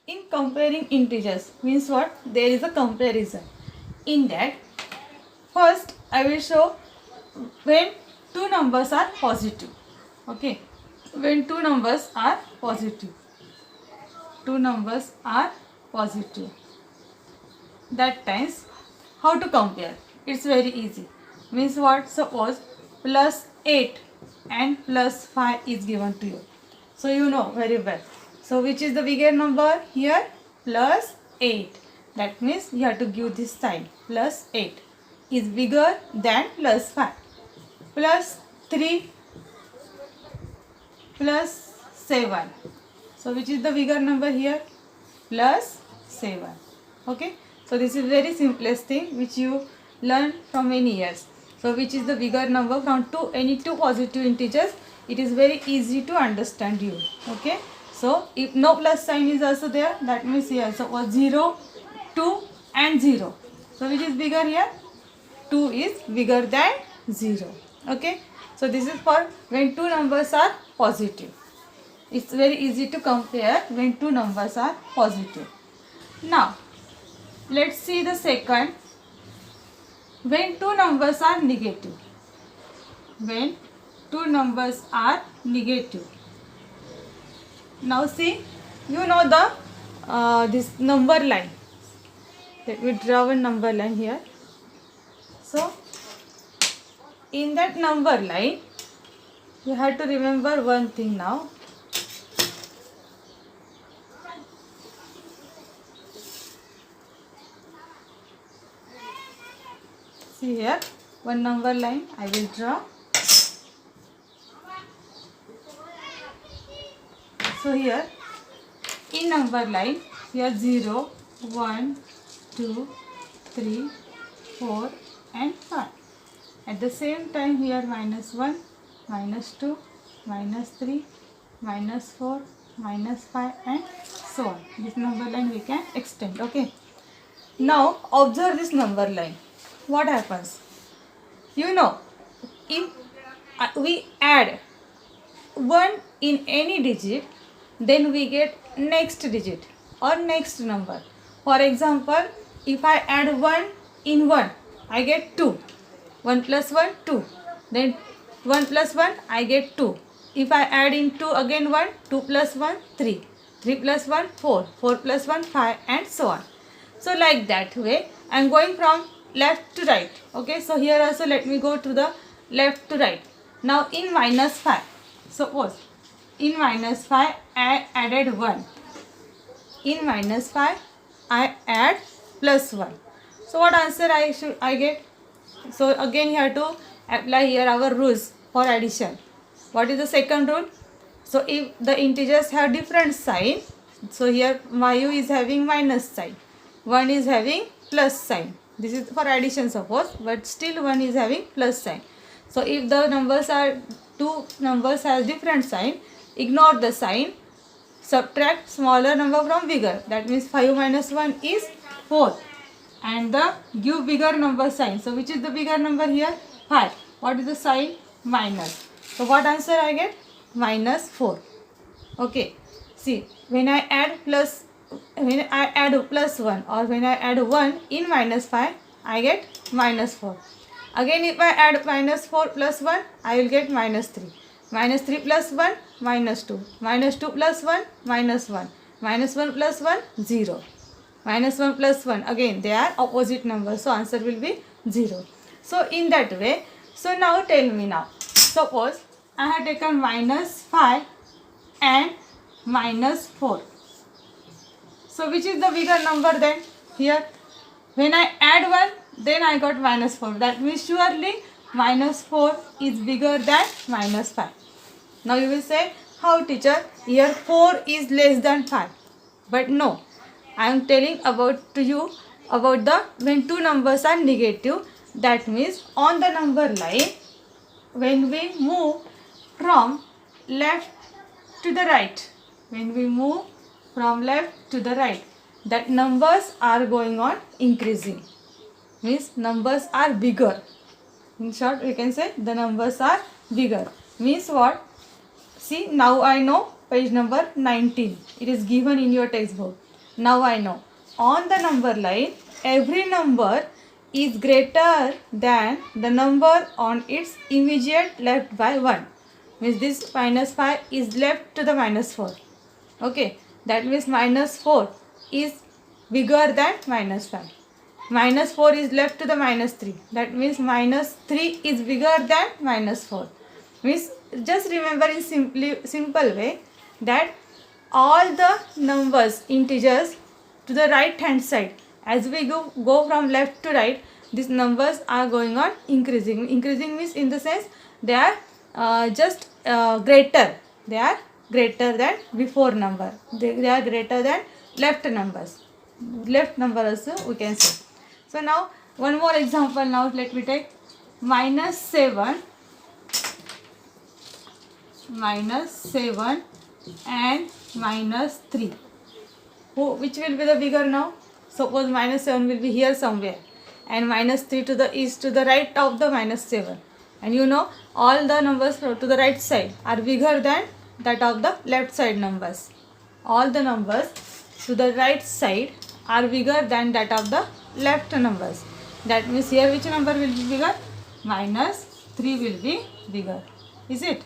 in comparing integers means what? There is a comparison. In that, first I will show when two numbers are positive. Okay, when two numbers are positive. Two numbers are positive. That times how to compare? It's very easy. Means what? Suppose plus 8 and plus 5 is given to you. So you know very well. So which is the bigger number here? Plus 8. That means you have to give this sign. Plus 8 is bigger than plus 5. Plus 3 plus 7. So which is the bigger number here? Plus 7. Okay. So this is very simplest thing which you learn from many years. So which is the bigger number from any two positive integers? It is very easy to understand you. Okay. So if no plus sign is also there, that means here suppose 0, 2 and 0. So which is bigger here? 2 is bigger than 0. Okay. So this is for when two numbers are positive. It's very easy to compare when two numbers are positive. Now let's see the second. When two numbers are negative. When two numbers are negative. Now see, you know the this number line. Let me draw a number line here. So in that number line, you have to remember one thing now. See here, one number line I will draw. So here, in number line, here 0, 1, 2, 3, 4 and 5. At the same time here minus 1, minus 2, minus 3, minus 4, minus 5 and so on. This number line we can extend. Okay. Now observe this number line. What happens? You know, if we add 1 in any digit, then we get next digit or next number. For example, if I add 1 in 1, I get 2. 1 plus 1, 2. Then 1 plus 1, I get 2. If I add in 2 again 1, 2 plus 1, 3. 3 plus 1, 4. 4 plus 1, 5 and so on. So like that way, I am going from left to right. Okay, so here also let me go to the left to right. Now in minus 5, suppose in minus 5 I added 1. In minus 5 I add plus 1. So what answer I get? So again you have to apply here our rules for addition. What is the second rule? So if the integers have different sign, so here y is having minus sign, 1 is having plus sign. This is for addition suppose, but still 1 is having plus sign. So if the numbers are two numbers has different sign, ignore the sign, subtract smaller number from bigger. That means 5 minus 1 is 4. And the give bigger number sign. So which is the bigger number here? 5. What is the sign? Minus. So what answer I get? Minus 4. Okay. See, when I add plus 1 or when I add 1 in minus 5, I get minus 4. Again if I add minus 4 plus 1, I will get minus 3. Minus 3 plus 1, minus 2. Minus 2 plus 1, minus 1. Minus 1 plus 1, 0. Minus 1 plus 1, again they are opposite numbers, so answer will be 0. So in that way, so now tell me now, suppose I have taken minus 5 and minus 4. So which is the bigger number then? Here, when I add 1, then I got minus 4. That means surely minus 4 is bigger than minus 5. Now you will say, how teacher? Here 4 is less than 5. But no, I am telling about to you about the when two numbers are negative. That means on the number line, when we move from left to the right, when we move from left to the right, that numbers are going on increasing. Means numbers are bigger. In short, we can say the numbers are bigger. Means what? See, now I know page number 19. It is given in your textbook. Now I know. On the number line, every number is greater than the number on its immediate left by 1. Means this minus 5 is left to the minus 4. Okay, that means minus 4 is bigger than minus 5. Minus 4 is left to the minus 3. That means minus 3 is bigger than minus 4. Means just remember in simple way that all the numbers, integers to the right hand side, as we go from left to right, these numbers are going on increasing. Increasing means in the sense they are just greater. They are greater than before number. They are greater than left numbers. Left number also we can say. So now one more example. Now let me take minus 7 and minus 3. Which will be the bigger now? Suppose minus 7 will be here somewhere and minus 3 is to the right of the minus 7. And you know all the numbers to the right side are bigger than that of the left side numbers. All the numbers to the right side are bigger than that of the left numbers. That means here which number will be bigger? Minus 3 will be bigger. Is it?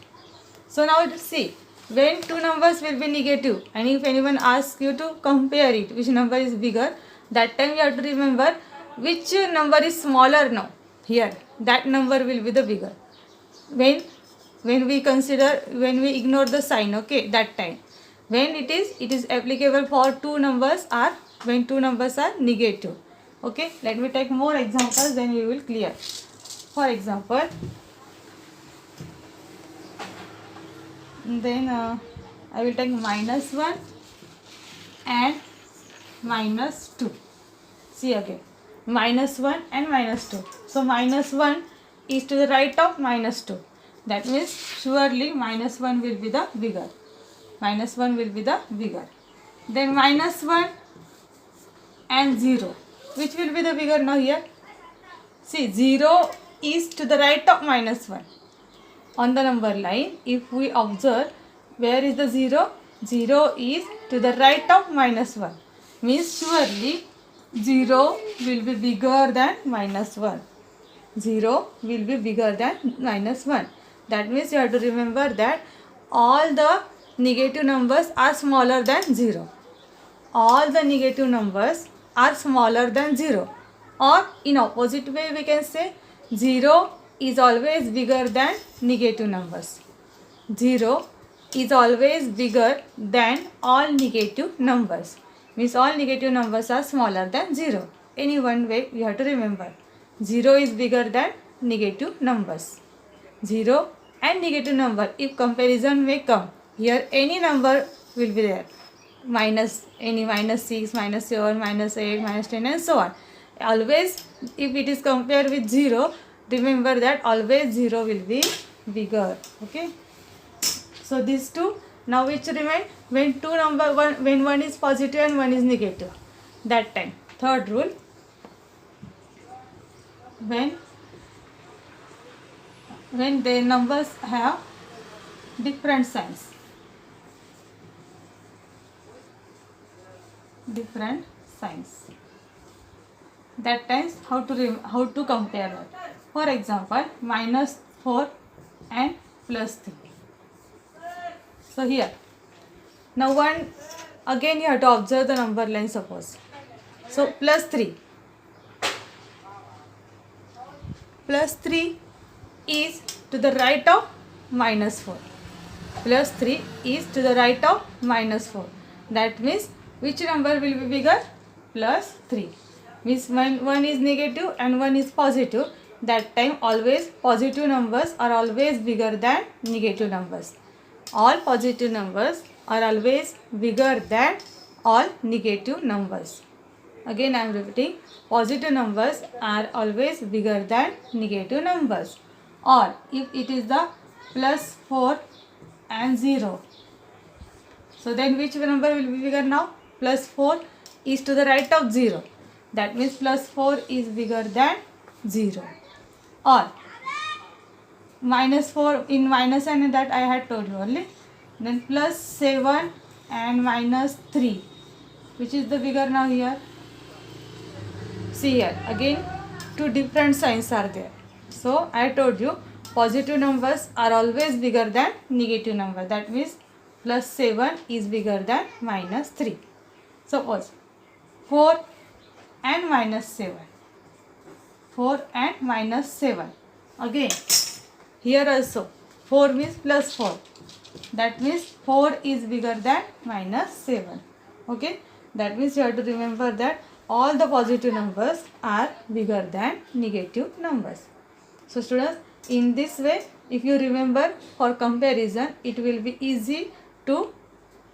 So now see, when two numbers will be negative and if anyone asks you to compare it, which number is bigger, that time you have to remember which number is smaller now. Here, that number will be the bigger. When we ignore the sign, okay, that time. When it is applicable for two numbers or when two numbers are negative. Okay, let me take more examples, then you will clear. For example, then I will take minus 1 and minus 2. See again, minus 1 and minus 2. So minus 1 is to the right of minus 2. That means surely minus 1 will be the bigger. Minus 1 will be the bigger. Then minus 1 and 0. Which will be the bigger now here? See, 0 is to the right of minus 1. On the number line, if we observe, where is the 0? 0 is to the right of minus 1. Means surely 0 will be bigger than minus 1. 0 will be bigger than minus 1. That means you have to remember that all the negative numbers are smaller than 0. All the negative numbers are smaller than 0. Or in opposite way we can say 0 is always bigger than negative numbers. 0 is always bigger than all negative numbers. Means all negative numbers are smaller than 0. Any one way you have to remember. 0 is bigger than negative numbers. 0 and negative number, if comparison may come, here any number will be there. Minus 6, minus 7, minus 8, minus 10 and so on. Always if it is compared with 0, remember that always 0 will be bigger. Okay. So these two. Now which remain? When when one is positive and one is negative. That time. Third rule. When the numbers have different signs. Different signs. That times how to compare that. For example, minus 4 and plus 3. So here, now again you have to observe the number line suppose. So plus 3. Plus 3 is to the right of minus 4. Plus 3 is to the right of minus 4. That means which number will be bigger? Plus 3. Means when one is negative and one is positive, that time always positive numbers are always bigger than negative numbers. All positive numbers are always bigger than all negative numbers. Again I am repeating, positive numbers are always bigger than negative numbers. Or if it is the plus 4 and 0. So then which number will be bigger now? Plus 4 is to the right of 0. That means plus 4 is bigger than 0. Or minus 4 in minus and that I had told you only. Then plus 7 and minus 3. Which is the bigger now here? See here, again two different signs are there. So I told you positive numbers are always bigger than negative number. That means plus 7 is bigger than minus 3. Suppose 4 and minus 7. 4 and minus 7. Again, here also 4 means plus 4. That means 4 is bigger than minus 7. Okay, that means you have to remember that all the positive numbers are bigger than negative numbers. So students, in this way, if you remember for comparison, it will be easy to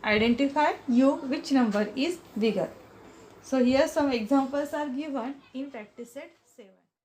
identify which number is bigger. So here some examples are given in practice set